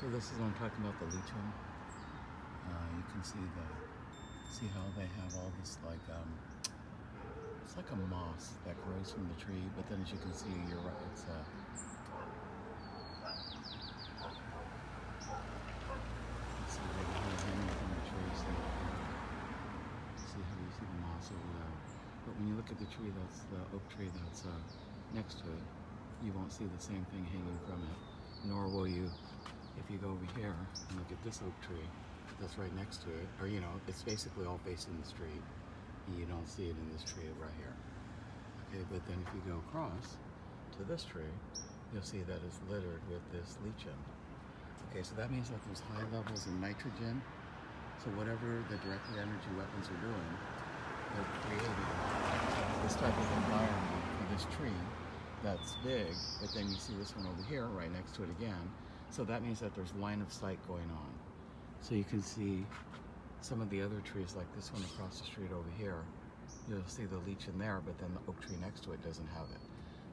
So this is what I'm talking about, the lichen. You can see how they have all this it's like a moss that grows from the tree, but then as you can see, you're right, it's see right here hanging from the tree. See how you see the moss over there. But when you look at the tree, that's the oak tree that's next to it, you won't see the same thing hanging from it, nor will you if you go over here and look at this oak tree that's right next to it, or it's basically all facing the street. You don't see it in this tree right here. Okay, but then if you go across to this tree, you'll see that it's littered with this lichen. Okay, so that means that there's high levels of nitrogen. So whatever the directed energy weapons are doing, they're creating this type of environment for this tree that's big, but then you see this one over here right next to it again. So that means that there's line of sight going on. So you can see some of the other trees, like this one across the street over here, you'll see the lichen there, but then the oak tree next to it doesn't have it.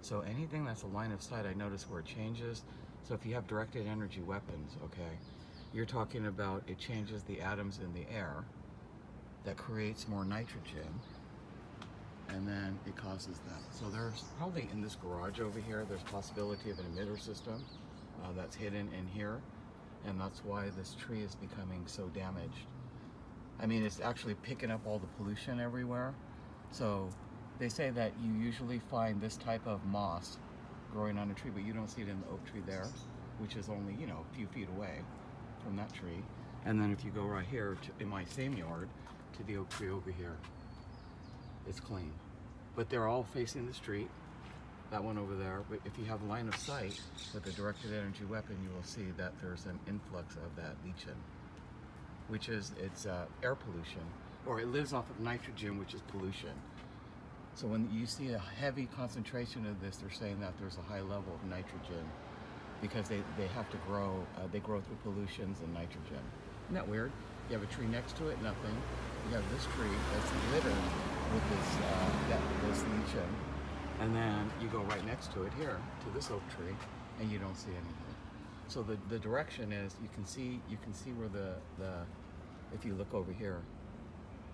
So anything that's a line of sight, I notice where it changes. So if you have directed energy weapons, okay, you're talking about it changes the atoms in the air that creates more nitrogen, and then it causes that. So there's probably in this garage over here, there's possibility of an emitter system that's hidden in here, and that's why this tree is becoming so damaged. I mean, it's actually picking up all the pollution everywhere. So they say that you usually find this type of moss growing on a tree, but you don't see it in the oak tree there, which is only, a few feet away from that tree. And then if you go right here in my same yard to the oak tree over here, it's clean. But they're all facing the street, that one over there. But if you have line of sight with a directed energy weapon, you will see that there's an influx of that lichen, which is air pollution, or it lives off of nitrogen, which is pollution. So when you see a heavy concentration of this, they're saying that there's a high level of nitrogen because they have to grow, they grow through pollutions and nitrogen. Isn't that weird? You have a tree next to it, nothing. You have this tree that's littered with this lichen, and then you go right next to it here, to this oak tree, and you don't see anything. So the direction is, you can see where if you look over here,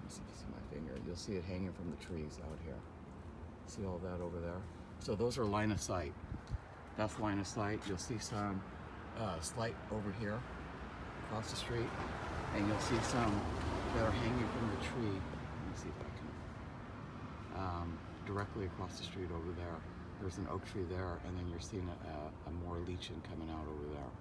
let's see if you see my finger, you'll see it hanging from the trees out here. See all that over there? So those are line of sight. That's line of sight. You'll see some slight over here across the street, and you'll see some that are hanging from the tree. Let me see if I can, directly across the street over there. There's an oak tree there, and then you're seeing a more lichen coming out over there.